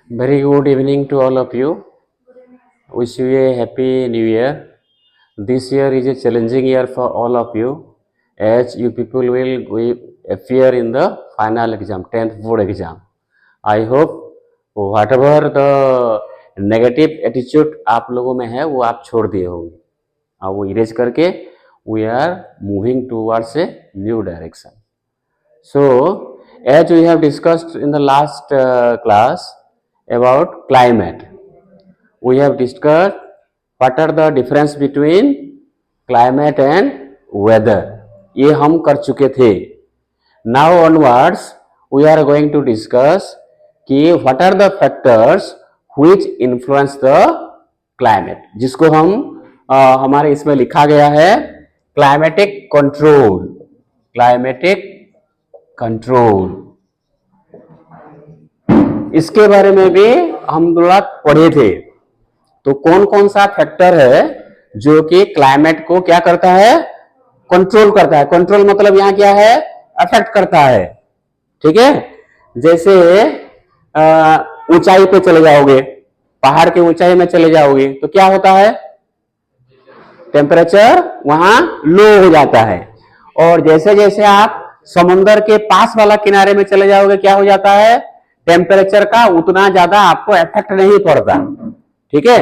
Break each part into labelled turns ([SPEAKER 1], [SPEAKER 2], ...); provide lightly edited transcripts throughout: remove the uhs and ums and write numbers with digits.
[SPEAKER 1] Very good evening to all of you. Wish you a happy new year. This year is a challenging year for all of you, as you people will appear in the final exam, 10th board exam. I hope whatever the negative attitude आप लोगों में है वो आप छोड़ दिए होंगे और वो इरेज करके we are moving towards a new direction. So, as we have discussed in the last class about climate, we have discussed what are the difference between climate and weather. ये हम कर चुके थे. Now onwards, we are going to discuss कि what are the factors which influence the climate, जिसको हम हमारे इसमें लिखा गया है climatic control. Climatic कंट्रोल, इसके बारे में भी हम थोड़ा पढ़े थे. तो कौन कौन सा फैक्टर है जो कि क्लाइमेट को क्या करता है, कंट्रोल करता है. कंट्रोल मतलब यहां क्या है, अफेक्ट करता है. ठीक है, जैसे ऊंचाई पे चले जाओगे, पहाड़ के ऊंचाई में चले जाओगे तो क्या होता है, टेम्परेचर वहां लो हो जाता है. और जैसे जैसे आप समुद्र के पास वाला किनारे में चले जाओगे क्या हो जाता है, टेम्परेचर का उतना ज्यादा आपको इफेक्ट नहीं पड़ता. ठीक है,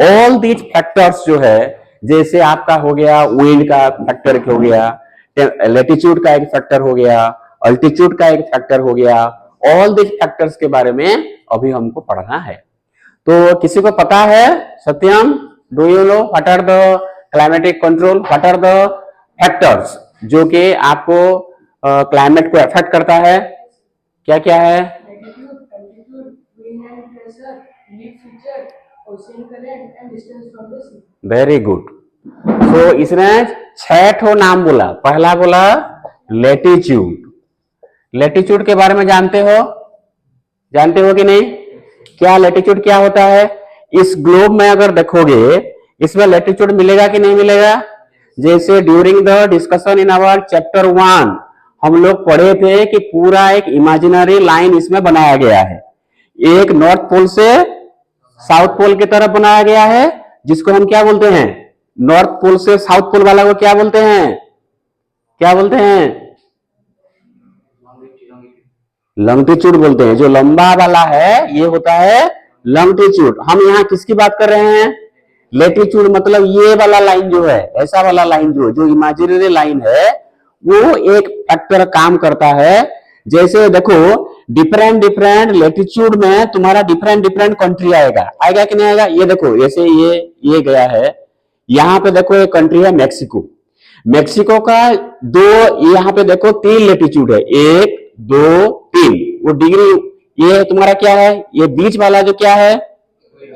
[SPEAKER 1] ऑल दीज फैक्टर्स जो है, जैसे आपका हो गया विंड का फैक्टर हो गया, लेटीट्यूड का एक फैक्टर हो गया, अल्टीट्यूड का एक फैक्टर हो गया, ऑल दीज फैक्टर्स के बारे में अभी हमको पढ़ना है. तो किसी को पता है, Satyam, do you know what are the climatic control, what are the factors जो कि आपको क्लाइमेट को अफेक्ट करता है, क्या क्या है? Very good. सो इसने 6 ठो नाम बोला. पहला बोला लेटीट्यूड. लेटीट्यूड के बारे में जानते हो कि नहीं? क्या लेटीट्यूड क्या होता है? इस ग्लोब में अगर देखोगे इसमें लेटीट्यूड मिलेगा कि नहीं मिलेगा? जैसे during the discussion in our chapter 1 हम लोग पढ़े थे कि पूरा एक इमेजिनरी लाइन इसमें बनाया गया है. एक नॉर्थ पोल से साउथ पोल की तरफ बनाया गया है, जिसको हम क्या बोलते हैं, नॉर्थ पोल से साउथ पोल वाला को क्या बोलते हैं, लॉन्गिट्यूड बोलते हैं. जो लंबा वाला है ये होता है लॉन्गिट्यूड. हम यहाँ किसकी बात कर रहे हैं? लेटीट्यूड. मतलब ये वाला लाइन जो है, ऐसा वाला लाइन जो इमेजिनरी लाइन है, वो एक फैक्टर काम करता है. जैसे देखो डिफरेंट लेटीट्यूड में तुम्हारा डिफरेंट कंट्री आएगा कि नहीं आएगा? ये देखो, जैसे ये गया है, यहाँ पे देखो एक कंट्री है मैक्सिको का दो, यहाँ पे देखो 3 लेटीट्यूड है, 1 2 3. वो डिग्री, ये तुम्हारा क्या है, ये बीच वाला जो क्या है,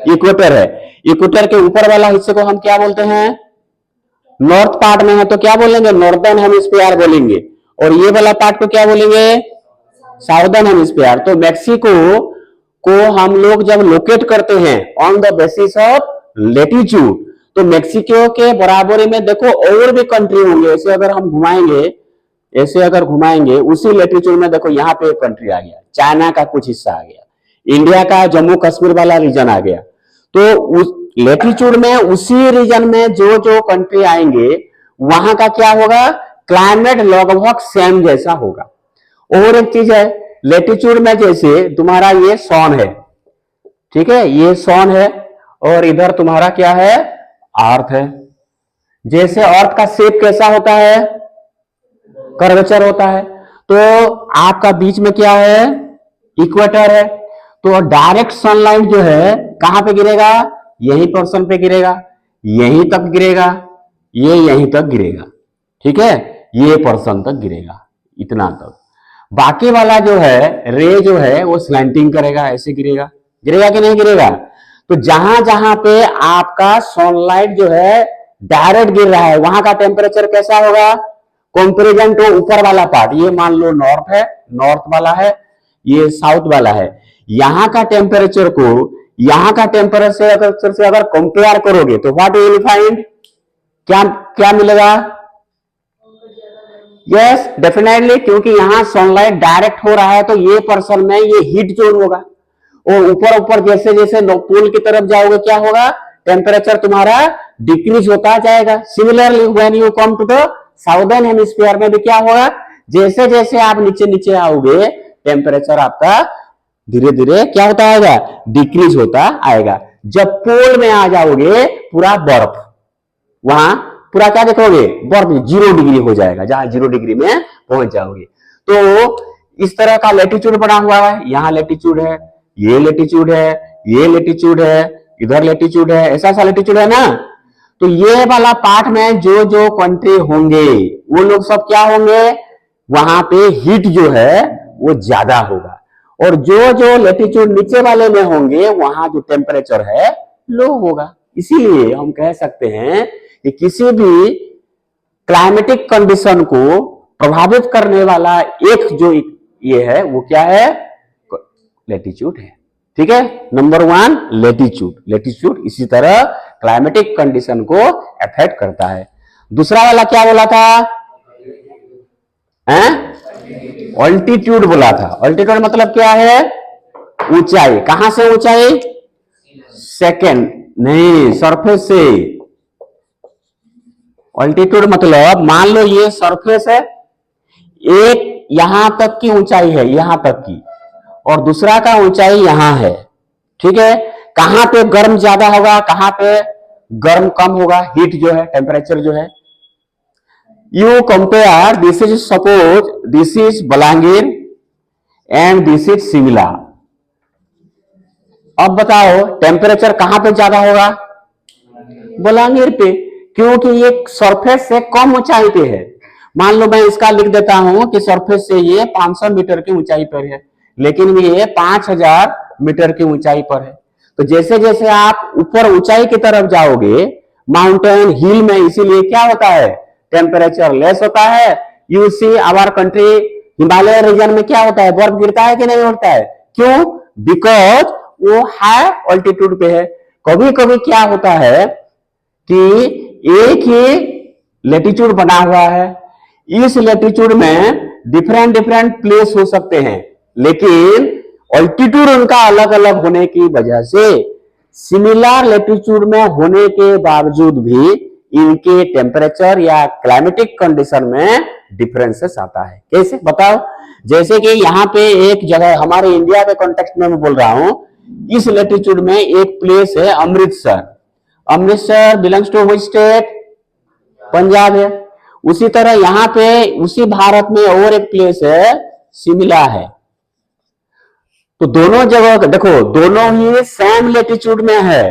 [SPEAKER 1] इक्वेटर है. इक्वेटर के ऊपर वाला हिस्से को हम क्या बोलते हैं, नॉर्थ पार्ट में है तो क्या बोलेंगे, नॉर्दर्न हेमिस्फीयर बोलेंगे. और ये वाला पार्ट को क्या बोलेंगे, साउदर्न हेमिस्फीयर. तो मैक्सिको को हम लोग जब लोकेट करते हैं on the basis of latitude, तो मैक्सिको के बराबरी में देखो और भी कंट्री होंगे. ऐसे अगर घुमाएंगे उसी लेटीट्यूड में देखो यहाँ पे एक कंट्री आ गया, चाइना का कुछ हिस्सा आ गया, इंडिया का जम्मू कश्मीर वाला रीजन आ गया. तो उस लेटीट्यूड में उसी रीजन में जो कंट्री आएंगे वहां का क्या होगा, क्लाइमेट लगभग सेम जैसा होगा. और एक चीज है, लेटीट्यूड में जैसे तुम्हारा ये सन है, ठीक है, ये सन है, और इधर तुम्हारा क्या है, अर्थ है. जैसे अर्थ का शेप कैसा होता है, कर्वेचर होता है. तो आपका बीच में क्या है, इक्वेटर है. तो डायरेक्ट सनलाइट जो है कहां पे गिरेगा, यही पोर्शन पे गिरेगा, यहीं तक गिरेगा, ये यहीं तक गिरेगा. ठीक है, ये पोर्शन तक गिरेगा, इतना तक. बाकी वाला जो है रे जो है वो स्लैंटिंग करेगा, ऐसे गिरेगा कि नहीं गिरेगा. तो जहां जहां पे आपका सनलाइट जो है डायरेक्ट गिर रहा है वहां का टेम्परेचर कैसा होगा, कंपैरिजन टू ऊपर वाला पार्ट. ये मान लो नॉर्थ है, नॉर्थ वाला है, ये साउथ वाला है. यहाँ का टेम्परेचर को यहाँ का टेम्परेचर से अगर कंपेयर करोगे तो व्हाट यू विल फाइंड, क्या मिलेगा? यस, डेफिनेटली, क्योंकि यहाँ सनलाइट डायरेक्ट हो रहा है तो ये पर्सन में ये हीट जोन होगा. और ऊपर ऊपर जैसे जैसे पोल की तरफ जाओगे क्या होगा, टेम्परेचर तुम्हारा डिक्रीज होता जाएगा। Similarly when you come to the southern hemisphere में भी क्या होगा, जैसे जैसे आप नीचे नीचे आओगे टेम्परेचर आपका धीरे धीरे क्या होता आएगा, डिक्रीज होता आएगा। जब पोल में आ जाओगे पूरा बर्फ, वहां पूरा क्या देखोगे, बर्फ 0 डिग्री हो जाएगा, जहां 0 डिग्री में पहुंच जाओगे। तो इस तरह का लेटीट्यूड बना हुआ है, यहाँ लेटीट्यूड है, ये लेटीट्यूड है, ये लेटीट्यूड है, इधर लेटीट्यूड है, ऐसा सा लेटीट्यूड है ना। तो ये वाला पार्ट में जो जो कंट्री होंगे वो लोग सब क्या होंगे, वहां पे हीट जो है वो ज्यादा होगा, और जो जो लेटीट्यूड नीचे वाले में होंगे वहां जो टेम्परेचर है लो होगा। इसीलिए हम कह सकते हैं कि किसी भी क्लाइमेटिक कंडीशन को प्रभावित करने वाला एक जो ये है वो क्या है, लेटीट्यूड है। ठीक है, नंबर 1 लेटीट्यूड। लेटीट्यूड इसी तरह क्लाइमेटिक कंडीशन को अफेक्ट करता है। दूसरा वाला क्या बोला था, ऑल्टीट्यूड बोला था। ऑल्टीट्यूड मतलब क्या है, ऊंचाई। कहां से ऊंचाई, सेकेंड नहीं, सरफेस से। ऑल्टीट्यूड मतलब मान लो ये सरफेस है, एक यहां तक की ऊंचाई है, यहां तक की, और दूसरा का ऊंचाई यहां है। ठीक है, कहां पे गर्म ज्यादा होगा, कहां पे गर्म कम होगा, हीट जो है, टेम्परेचर जो है। You compare, this is suppose this is Balangir and this is Shimla. अब बताओ टेम्परेचर कहां पे ज्यादा होगा, बलांगीर पे, क्योंकि ये सरफेस से कम ऊंचाई पे है। मान लो मैं इसका लिख देता हूं कि सरफेस से ये 500 मीटर की ऊंचाई पर है, लेकिन ये 5000 मीटर की ऊंचाई पर है। तो जैसे जैसे आप ऊपर ऊंचाई की तरफ जाओगे, माउंटेन हिल में, इसीलिए क्या होता है, टेम्परेचर लेस होता है। You see our country, Himalaya region में क्या होता है, बर्फ गिरता है कि नहीं होता है, क्यों, बिकॉज वो हाई ऑल्टीट्यूड पे है। कभी कभी क्या होता है कि एक ही लेटीट्यूड बना हुआ है, इस लेटीट्यूड में डिफरेंट डिफरेंट प्लेस हो सकते हैं, लेकिन ऑल्टीट्यूड उनका अलग अलग होने की वजह से सिमिलर लेटीट्यूड में होने के बावजूद भी इनके टेम्परेचर या क्लाइमेटिक कंडीशन में डिफरेंसेस आता है। कैसे बताओ, जैसे कि यहाँ पे एक जगह, हमारे इंडिया के कॉन्टेक्स्ट में मैं बोल रहा हूं, इस लेटीट्यूड में एक प्लेस है Amritsar. Amritsar belongs to which state, Punjab है। उसी तरह यहाँ पे उसी भारत में और एक प्लेस है शिमला है। तो दोनों जगह देखो, दोनों ही सेम लेटीट्यूड में है,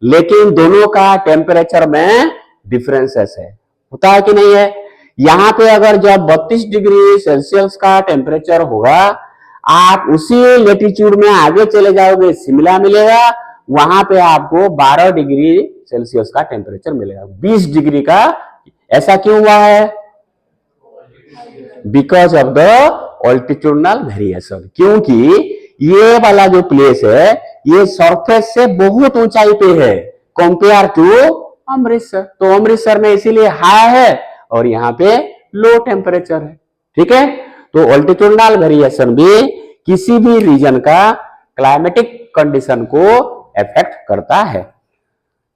[SPEAKER 1] लेकिन दोनों का टेम्परेचर में डिफरेंसेस है, होता है कि नहीं है। यहां पे अगर जब 32 डिग्री सेल्सियस का टेम्परेचर होगा, आप उसी लेटीट्यूड में आगे चले जाओगे, शिमला मिलेगा, वहां पे आपको 12 डिग्री सेल्सियस का टेम्परेचर मिलेगा, 20 डिग्री का। ऐसा क्यों हुआ है, because of the altitudinal variation, क्योंकि ये वाला जो प्लेस है ये सरफेस से बहुत ऊंचाई पे है कंपेयर टू अमृतसर। तो अमृतसर में इसीलिए हाई है और यहाँ पे लो टेम्परेचर है। ठीक है, तो ऑल्टीट्यूडनल वेरिएशन भी किसी भी रीजन का क्लाइमेटिक कंडीशन को अफेक्ट करता है।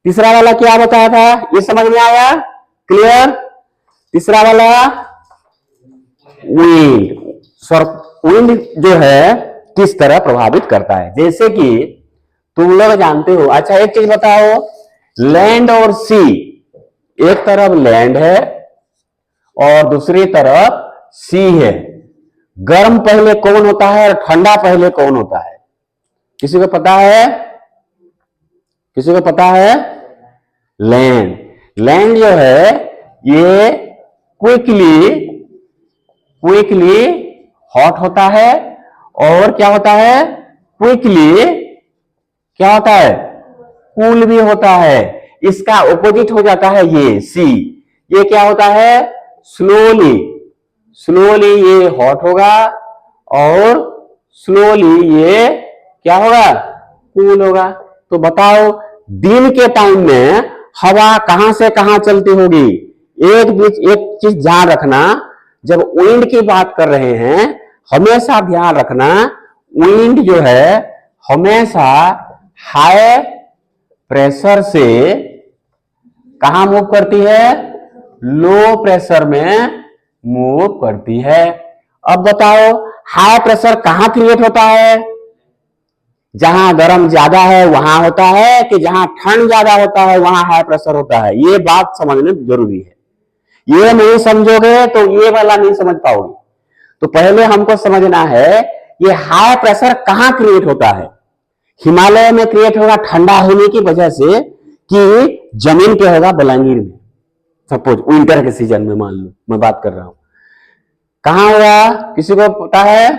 [SPEAKER 1] तीसरा वाला क्या बताया था, ये समझ में आया, क्लियर। तीसरा वाला विंड। विंड जो है किस तरह प्रभावित करता है, जैसे कि तुम लोग जानते हो। अच्छा एक चीज बताओ, लैंड और सी, एक तरफ लैंड है और दूसरी तरफ सी है। गर्म पहले कौन होता है और ठंडा पहले कौन होता है, किसी को पता है, किसी को पता है, लैंड। लैंड जो है ये क्विकली हॉट होता है, और क्या होता है, क्विकली क्या होता है, कूल भी होता है। इसका ऑपोजिट हो जाता है ये सी, ये क्या होता है, स्लोली ये हॉट होगा और स्लोली ये क्या होगा, कूल होगा। तो बताओ दिन के टाइम में हवा कहां से कहां चलती होगी। एक चीज ध्यान रखना, जब विंड की बात कर रहे हैं हमेशा ध्यान रखना, विंड जो है हमेशा हाई प्रेशर से कहां मूव करती है, लो प्रेशर में मूव करती है। अब बताओ हाई प्रेशर कहां क्रिएट होता है, जहां गर्म ज्यादा है वहां होता है कि जहां ठंड ज्यादा होता है वहां हाई प्रेशर होता है? ये बात समझना जरूरी है। ये नहीं समझोगे तो ये वाला नहीं समझ पाओगे। तो पहले हमको समझना है ये हाई प्रेशर कहां क्रिएट होता है। हिमालय में क्रिएट होगा ठंडा होने की वजह से कि जमीन पे होगा बलांगीर में, सपोज विंटर के सीजन में मान लो मैं बात कर रहा हूं। कहां होगा किसी को पता है?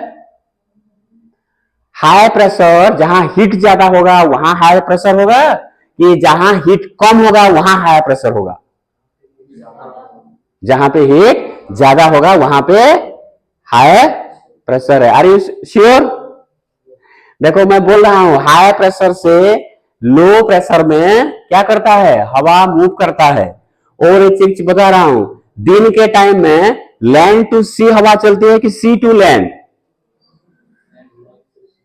[SPEAKER 1] हाई प्रेशर जहां हीट ज्यादा होगा वहां हाई प्रेशर होगा कि जहां हीट कम होगा वहां हाई प्रेशर होगा? जहां पे हीट ज्यादा होगा वहां पे हाई प्रेशर है। Are you sure? देखो मैं बोल रहा हूं हाई प्रेशर से लो प्रेशर में क्या करता है, हवा मूव करता है। और एक चीज बता रहा हूं, दिन के टाइम में लैंड टू सी हवा चलती है कि सी टू लैंड?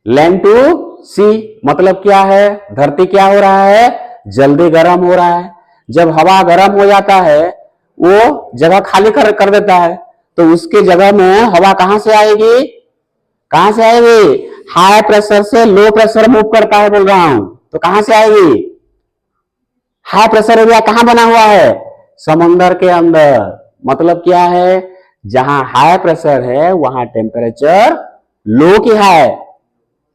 [SPEAKER 1] लैंड टू सी मतलब क्या है, धरती क्या हो रहा है, जल्दी गर्म हो रहा है। जब हवा गर्म हो जाता है वो जगह खाली कर देता है, तो उसके जगह में हवा कहां से आएगी, कहां से आएगी? हाई प्रेशर से लो प्रेशर मूव करता है बोल रहा हूं, तो कहां से आएगी? हाई प्रेशर एरिया कहां बना हुआ है, समुद्र के अंदर। मतलब क्या है, जहां हाई प्रेशर है वहां टेम्परेचर लो की हाई,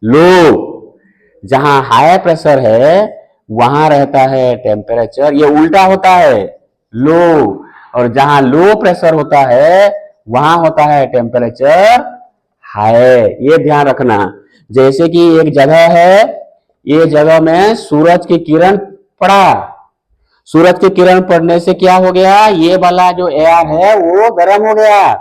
[SPEAKER 1] लो। जहां हाई प्रेशर है वहां रहता है टेम्परेचर, ये उल्टा होता है, लो। और जहां लो प्रेशर होता है वहां होता है टेम्परेचर हाई। ये ध्यान रखना। जैसे कि एक जगह है, ये जगह में सूरज की किरण पड़ा, सूरज की किरण पड़ने से क्या हो गया, ये वाला जो एयर है वो गर्म हो गया,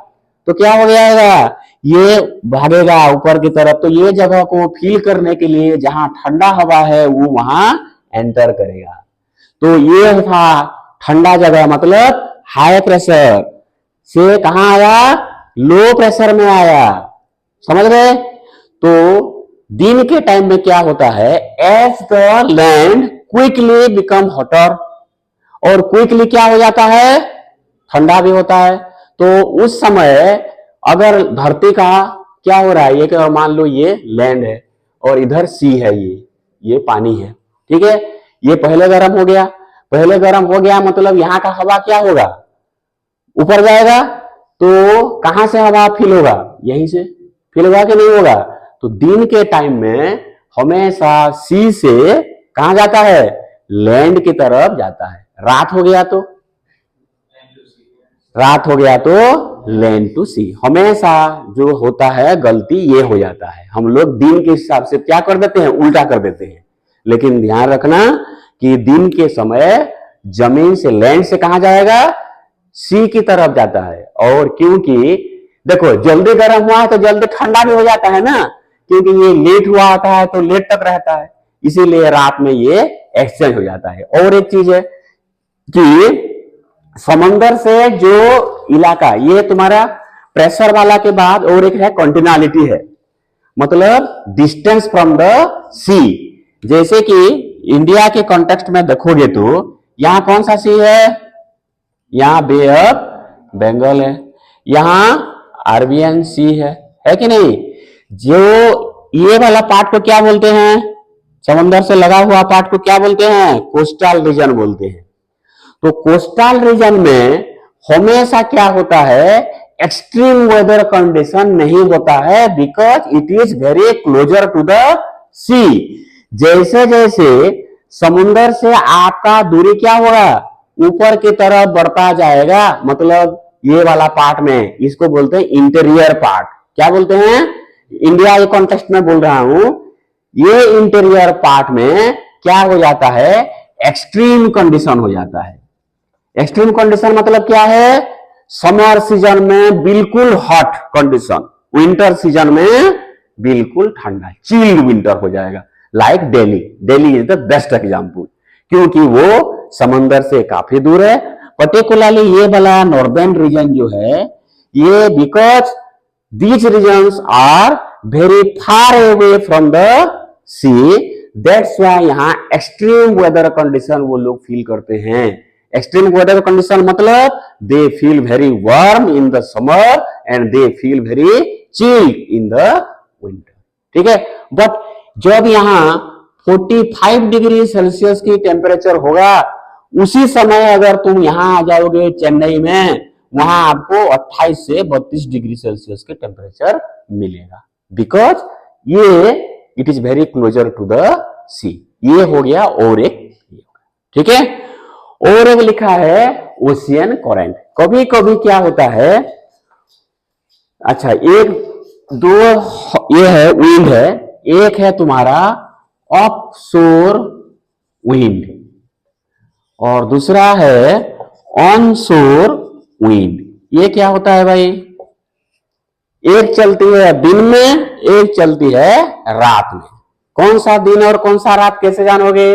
[SPEAKER 1] तो क्या हो गया, ये भागेगा ऊपर की तरफ। तो ये जगह को फील करने के लिए जहां ठंडा हवा है वो वहां एंटर करेगा। तो ये था ठंडा जगह, मतलब हाई प्रेशर से कहां आया, लो प्रेशर में आया। समझ गए? तो दिन के टाइम में क्या होता है, as the land quickly become hotter, और क्विकली क्या हो जाता है, ठंडा भी होता है। तो उस समय अगर धरती का क्या हो रहा है, ये मान लो ये लैंड है और इधर सी है, ये पानी है, ठीक है। ये पहले गर्म हो गया, पहले गर्म हो गया मतलब यहां का हवा क्या होगा, ऊपर जाएगा। तो कहां से हवा फील होगा, यहीं से फील होगा कि नहीं होगा? तो दिन के टाइम में हमेशा सी से कहां जाता है, लैंड की तरफ जाता है। रात हो गया तो लैंड टू सी। हमेशा जो होता है गलती ये हो जाता है, हम लोग दिन के हिसाब से क्या कर देते हैं, उल्टा कर देते हैं। लेकिन ध्यान रखना कि दिन के समय जमीन से, लैंड से कहां जाएगा, सी की तरफ जाता है। और क्योंकि देखो जल्दी गर्म हुआ है तो जल्दी ठंडा भी हो जाता है ना, क्योंकि ये लेट हुआ होता है तो लेट तक रहता है, इसीलिए रात में ये एक्सचेंज हो जाता है। और एक चीज है कि समंदर से जो इलाका, ये तुम्हारा प्रेशर वाला के बाद और एक है कॉन्टिनेंटलिटी है, मतलब डिस्टेंस फ्रॉम द सी। जैसे कि इंडिया के कॉन्टेक्स्ट में देखोगे तो यहां कौन सा सी है, यहां बे ऑफ बंगाल है, यहां अरबियन सी है कि नहीं। जो ये वाला पार्ट को क्या बोलते हैं, समंदर से लगा हुआ पार्ट को क्या बोलते हैं, कोस्टल रीजन बोलते हैं। तो कोस्टल रीजन में हमेशा क्या होता है, एक्सट्रीम वेदर कंडीशन नहीं होता है, because it is very closer to the sea. जैसे जैसे समुद्र से आपका दूरी क्या होगा, ऊपर की तरफ बढ़ता जाएगा, मतलब ये वाला पार्ट में इसको बोलते हैं इंटीरियर पार्ट। क्या बोलते हैं, इंडिया के कॉन्टेक्स्ट में बोल रहा हूं, ये इंटीरियर पार्ट में क्या हो जाता है, एक्सट्रीम कंडीशन हो जाता है। एक्सट्रीम कंडीशन मतलब क्या है, समर सीजन में बिल्कुल हॉट कंडीशन, विंटर सीजन में बिल्कुल ठंडा, चिल्ड विंटर हो जाएगा। Like Delhi, Delhi is the best example, क्योंकि वो समंदर से काफी दूर है। पर्टिकुलरली ये वाला नॉर्दर्न रीजन जो है, ये because these regions are very far away from the sea, that's why यहाँ एक्सट्रीम वेदर कंडीशन वो लोग फील करते हैं। एक्सट्रीम वेदर कंडीशन मतलब they feel very warm in the summer and they feel very chilled in the winter. ठीक है, but जब यहाँ 45 डिग्री सेल्सियस की टेम्परेचर होगा, उसी समय अगर तुम यहाँ आ जाओगे चेन्नई में, वहां आपको 28 से 32 डिग्री सेल्सियस के टेम्परेचर मिलेगा, बिकॉज ये it is very closer to the sea. ये हो गया और एक, ठीक है। और एक लिखा है ओशियन करंट। कभी कभी क्या होता है, अच्छा एक दो ये है विंड है, एक है तुम्हारा ऑफशोर विंड और दूसरा है ऑनशोर विंड। ये क्या होता है भाई, एक चलती है दिन में, एक चलती है रात में। कौन सा दिन और कौन सा रात कैसे जानोगे?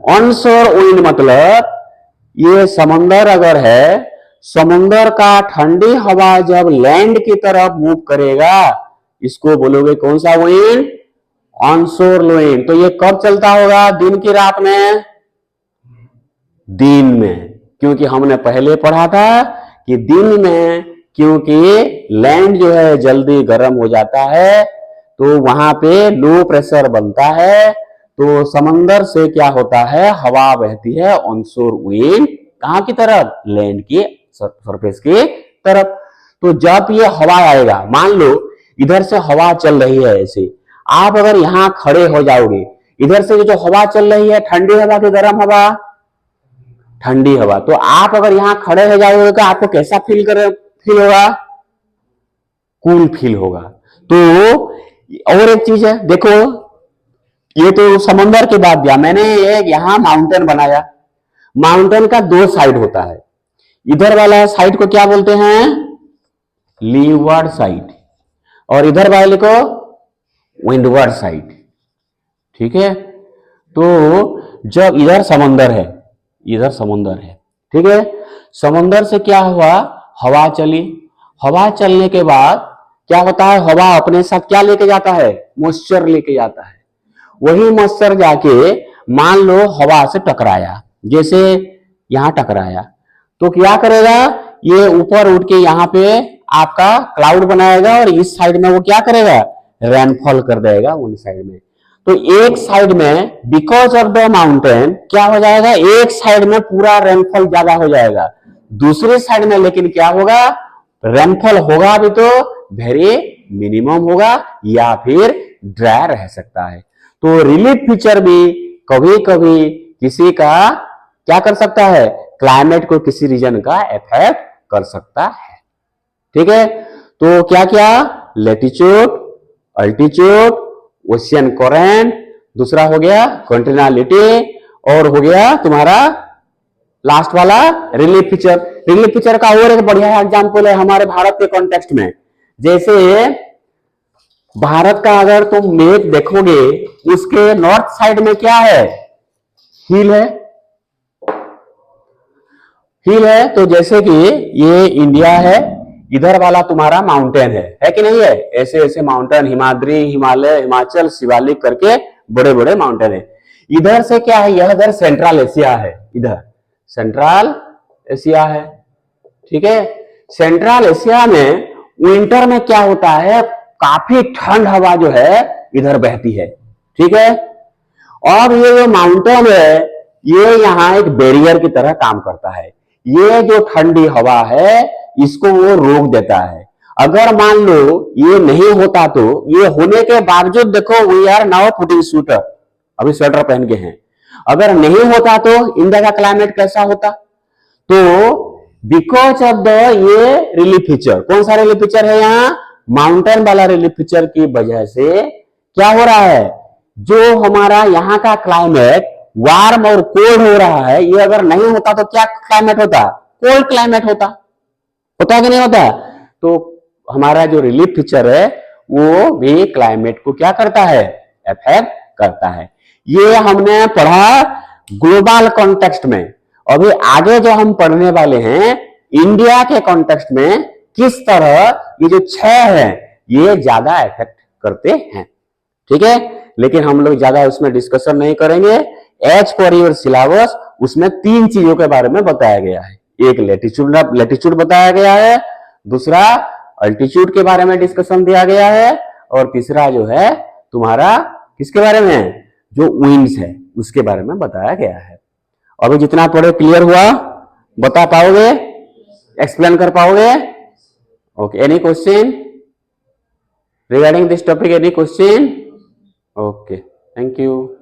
[SPEAKER 1] ऑनशोर विंड मतलब ये समंदर अगर है, समुंदर का ठंडी हवा जब लैंड की तरफ मूव करेगा, इसको बोलोगे कौन सा विंड? Onshore wind. तो ये कब चलता होगा, दिन की रात में? दिन में, क्योंकि हमने पहले पढ़ा था कि दिन में क्योंकि लैंड जो है जल्दी गर्म हो जाता है, तो वहां पे लो प्रेशर बनता है, तो समंदर से क्या होता है, हवा बहती है ऑनशोर विंड कहां की तरफ? लैंड की सरफेस की तरफ। तो जब ये हवा आएगा, मान लो इधर से हवा चल रही है ऐसे, आप अगर यहां खड़े हो जाओगे, इधर से जो हवा चल रही है ठंडी हवा की गर्म हवा? ठंडी हवा। तो आप अगर यहां खड़े हो जाओगे तो आपको कैसा फील होगा? कूल फील होगा। तो और एक चीज है, देखो ये तो समंदर की बात दिया मैंने, एक यहां माउंटेन बनाया। माउंटेन का दो साइड होता है, इधर वाला साइड को क्या बोलते हैं? लीववर्ड साइड, और इधर वाले को विंडवर्ड साइड। ठीक है, तो जब इधर समंदर है, इधर समुंदर है, ठीक है, समुंदर से क्या हुआ, हवा चली। हवा चलने के बाद क्या होता है, हवा अपने साथ क्या लेके जाता है? मॉइस्चर लेके जाता है। वही मॉइस्चर जाके मान लो हवा से टकराया, जैसे यहां टकराया, तो क्या करेगा, ये ऊपर उठ के यहाँ पे आपका क्लाउड बनाएगा और इस साइड में वो क्या करेगा? रेनफॉल कर देगा उन साइड में। तो एक साइड में बिकॉज ऑफ द माउंटेन क्या हो जाएगा, एक साइड में पूरा रेनफॉल ज्यादा हो जाएगा, दूसरे साइड में लेकिन क्या होगा, रेनफॉल होगा भी तो वेरी मिनिमम होगा या फिर ड्राई रह सकता है। तो रिलीफ फीचर भी कभी कभी किसी का क्या कर सकता है, क्लाइमेट को किसी रीजन का इफेक्ट कर सकता है। ठीक है, तो क्या क्या, लेटीट्यूड, अल्टीट्यूड, ओशियन करंट, दूसरा हो गया कॉन्टिनेंटलिटी, और हो गया तुम्हारा लास्ट वाला रिलीफ फीचर। रिलीफ फीचर का और एक बढ़िया एग्जांपल है हमारे भारत के कॉन्टेक्स्ट में। जैसे भारत का अगर तुम मैप देखोगे, उसके नॉर्थ साइड में क्या है, हिल है, हिल है। तो जैसे कि ये इंडिया है, इधर वाला तुम्हारा माउंटेन है कि नहीं है? ऐसे ऐसे माउंटेन, हिमाद्री, हिमालय, हिमाचल, शिवालिक करके बड़े बड़े माउंटेन है। इधर से क्या है, यह इधर सेंट्रल एशिया है, इधर सेंट्रल एशिया है। ठीक है, सेंट्रल एशिया में विंटर में क्या होता है, काफी ठंड हवा जो है इधर बहती है। ठीक है, और ये जो माउंटेन है, ये यहाँ एक बैरियर की तरह काम करता है। ये जो ठंडी हवा है इसको वो रोक देता है। अगर मान लो ये नहीं होता, तो ये होने के बावजूद देखो, we are now putting sweater, अभी स्वेटर पहन के हैं, अगर नहीं होता तो इंडिया का क्लाइमेट कैसा होता? तो बिकॉज ऑफ द ये रिलीफ फीचर, कौन सा रिलीफ फीचर है यहाँ, माउंटेन वाला रिलीफ फीचर की वजह से क्या हो रहा है, जो हमारा यहाँ का क्लाइमेट वार्म और कोल्ड हो रहा है, ये अगर नहीं होता तो क्या क्लाइमेट होता, कोल्ड क्लाइमेट होता कि नहीं होता? तो हमारा जो रिलीफ फीचर है वो भी क्लाइमेट को क्या करता है, इफेक्ट करता है। ये हमने पढ़ा ग्लोबल कॉन्टेक्स्ट में। अभी आगे जो हम पढ़ने वाले हैं इंडिया के कॉन्टेक्स्ट में, किस तरह ये जो 6 है ये ज्यादा इफेक्ट करते हैं। ठीक है, लेकिन हम लोग ज्यादा उसमें डिस्कशन नहीं करेंगे। एज पर योर सिलेबस उसमें 3 चीजों के बारे में बताया गया है। एक लेटीट्यूड बताया गया है, दूसरा अल्टीट्यूड के बारे में डिस्कशन दिया गया है, और तीसरा जो है तुम्हारा किसके बारे में, जो विंड्स है उसके बारे में बताया गया है। अभी जितना पढ़े क्लियर हुआ, बता पाओगे, एक्सप्लेन कर पाओगे? Okay, any question regarding this topic? Any question? Okay, thank you.